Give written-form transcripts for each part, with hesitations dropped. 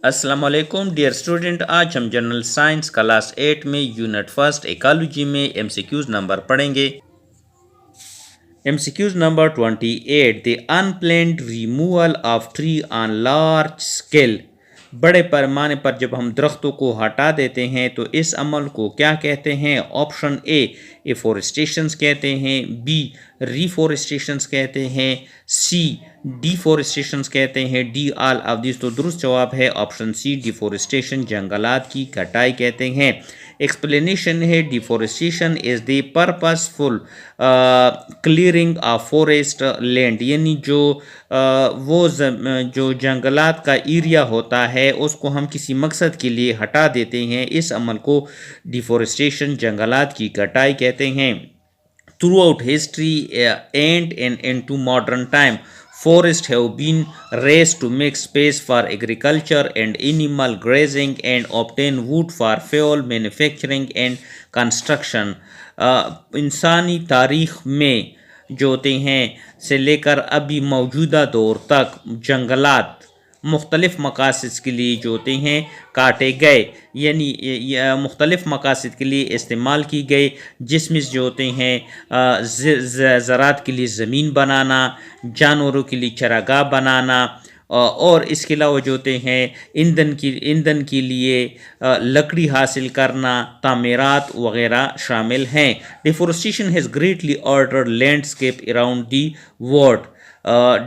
अस्सलाम वालेकुम dear student. आज हम जनरल साइंस क्लास 8 में यूनिट फर्स्ट इकोलॉजी में एमसीक्यूज नंबर पढ़ेंगे। MCQs number 28, the unplanned removal of tree on large scale. बड़े पैमाने पर जब हम दरख्तों को हटा देते हैं तो इस अमल को क्या कहते हैं? ऑप्शन ए एफोरेस्टेशंस कहते हैं, बी रिफोरेस्टेशंस कहते हैं, सी डिफोरेस्टेशंस कहते हैं, डी ऑल ऑफ दिस। तो दुरुस्त जवाब है ऑप्शन सी डिफोरेस्टेशन, जंगलात की कटाई कहते हैं। एक्सप्लेनेशन है deforestation is the purposeful clearing of forest land, यानी जो जंगलात का एरिया होता है उसको हम किसी मकसद के लिए हटा देते हैं, इस अमल को डिफोरेस्टेशन, जंगलात की कटाई कहते हैं। Throughout history and into modern time, forests have been raised to make space for agriculture and animal grazing and obtain wood for fuel manufacturing and construction. इंसानी तारीख में जो होते हैं से लेकर अभी मौजूदा दौर तक जंगलात मुख्तलिफ़ मकासद के लिए जो होते हैं काटे गए, यानी मुख्तलिफ़ मकासद के लिए इस्तेमाल की गए, जिसमें जो होते हैं ज़राअत के लिए ज़मीन बनाना, जानवरों के लिए चरागाह बनाना, और इसके अलावा जो होते हैं ईंधन के लिए लकड़ी हासिल करना, तामीरात वगैरह शामिल हैं। Deforestation has greatly altered landscape around the world.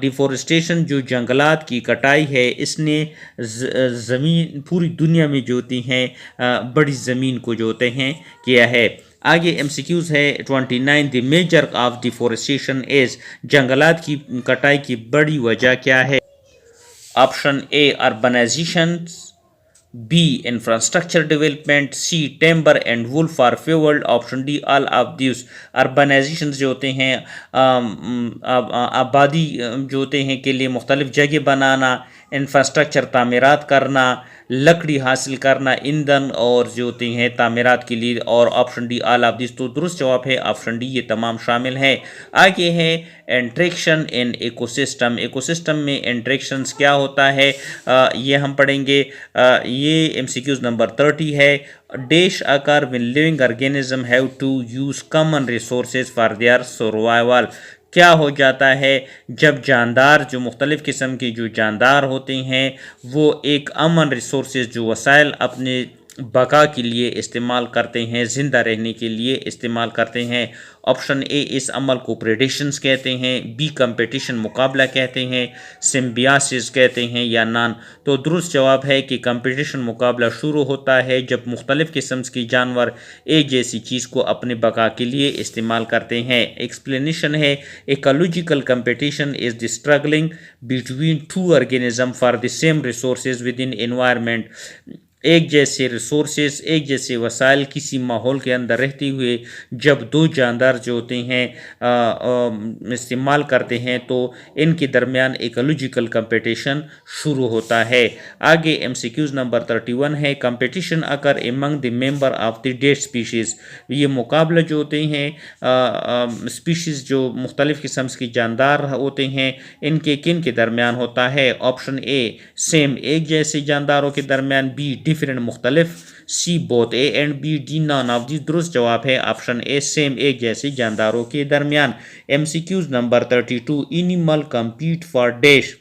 Deforestation जो जंगलात की कटाई है इसने ज़मीन पूरी दुनिया में जो होती हैं बड़ी ज़मीन को जो होते हैं किया है। आगे एमसीक्यूज़ है 29, the major of deforestation is, जंगलात की कटाई की बड़ी वजह क्या है? Option A urbanization, B infrastructure development, C timber and wood for fuel, option D all of this. Urbanization जो होते हैं आबादी जो होते हैं के लिए मुख्तलिफ जगह बनाना, इंफ्रास्ट्रक्चर तामीरात करना, लकड़ी हासिल करना, ईंधन और जो होते हैं तामीरात के लिए, और option D all of this. तो दुरुस्त जवाब है ऑप्शन डी, ये तमाम शामिल है। आगे है इंट्रैक्शन इन इकोसिस्टम। इकोसिस्टम में इंट्रैक्शंस क्या होता है ये हम पढ़ेंगे। ये एमसीक्यूज नंबर 30 है। Dash occur when living organism have to use common resources for their survival. क्या हो जाता है जब जानदार जो मुख्तलिफ़ किस्म के जो जानदार होते हैं वो एक अमन रिसोर्सेज जो वसाइल अपने बका के लिए इस्तेमाल करते हैं, ज़िंदा रहने के लिए इस्तेमाल करते हैं। ऑप्शन ए इस अमल को प्रेडेशंस कहते हैं, बी कंपटीशन मुकाबला कहते हैं, सिम्बियासिस कहते हैं या नान। तो दुरुस्त जवाब है कि कंपटीशन मुकाबला शुरू होता है जब मुख्तलिफ़ किस्म के जानवर एक जैसी चीज़ को अपने बका के लिए इस्तेमाल करते हैं। एक्सप्लेनेशन है ecological competition is the struggling between two organism for the same resources with in environment. एक जैसे रिसोर्सेज, एक जैसे वसाइल किसी माहौल के अंदर रहते हुए जब दो जानदार जो होते हैं इस्तेमाल करते हैं तो इनके दरमियान इकोलॉजिकल कंपटीशन शुरू होता है। आगे एमसीक्यूज नंबर 31 है। Competition occur among the member of the that species. ये मुकाबला जो होते हैं स्पीशीज़ जो मुख्तलिफ़ किस्म के जानदार होते हैं इनके किन के दरमियान होता है? ऑप्शन ए सेम एक जैसे जानदारों के दरमियान, बी डिफरेंट मुख्तलिफ, C both A and B, D none of this. दुरुस्त जवाब है ऑप्शन ए सेम एक जैसे जानदारों के दरमियान। MCQs number 32, animal compete for dash.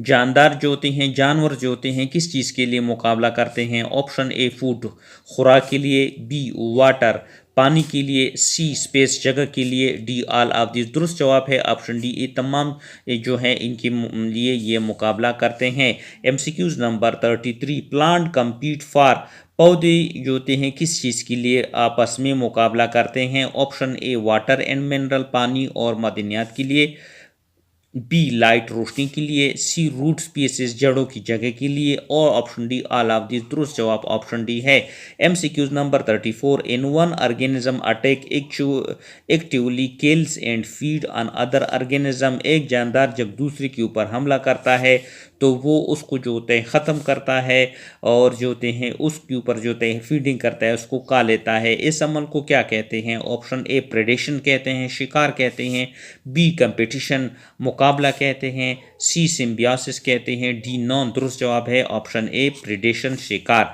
जानदार जो होते हैं, जानवर जो होते हैं किस चीज़ के लिए मुकाबला करते हैं? ऑप्शन ए फूड खुराक के लिए, बी वाटर पानी के लिए, सी स्पेस जगह के लिए, डी ऑल ऑफ दिस। दुरुस्त जवाब है ऑप्शन डी, ये तमाम जो हैं इनके लिए ये मुकाबला करते हैं। MCQs number 33, plant compete for. पौधे जो होते हैं किस चीज़ के लिए आपस में मुकाबला करते हैं? Option A water and mineral पानी और मदनियात के लिए, बी लाइट रोशनी के लिए, सी रूट स्पेसेस जड़ों की जगह के लिए, और option D all of this. दुरुस्त जवाब ऑप्शन डी है। MCQs number 34, in one organism attack actively kills and feed on other organism. एक जानदार जब दूसरे के ऊपर हमला करता है تو وہ اس کو جو ہوتا ہے ختم کرتا ہے اور جو ہوتے ہیں اس کے اوپر جو ہوتے ہیں فیڈنگ کرتا ہے، اس کو کھا لیتا ہے۔ اس عمل کو کیا کہتے ہیں؟ آپشن اے پریڈیشن کہتے ہیں، شکار کہتے ہیں، بی کمپٹیشن مقابلہ کہتے ہیں، سی سمبیاسس کہتے ہیں، ڈی نان۔ درست جواب ہے آپشن اے پریڈیشن، شکار۔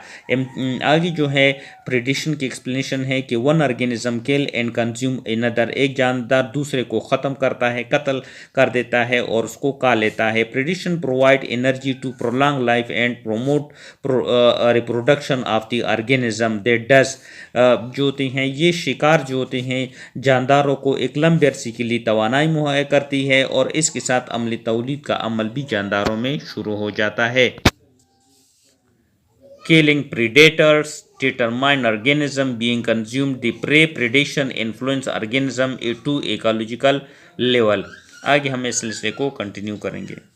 آگے جو ہے پریڈیشن کی ایکسپلینیشن ہے کہ ون آرگینزم کل اینڈ کنزیوم اندر، ایک جاندار دوسرے کو ختم کرتا ہے، قتل کر دیتا ہے اور اس کو کھا لیتا ہے۔ Predation provide energy to prolong life and promote reproduction of the organism that does. جو ہوتے ہیں یہ شکار جو ہوتے ہیں جانداروں کو ایک لمبے عرصے کے لیے توانائی مہیا کرتی ہے اور اس کے ساتھ عملی تولید کا عمل بھی جانداروں میں شروع ہو جاتا ہے۔ Killing predators determine organism being consumed. The prey predation influence organism to ecological level. آگے ہم اس سلسلے کو کنٹینیو کریں گے۔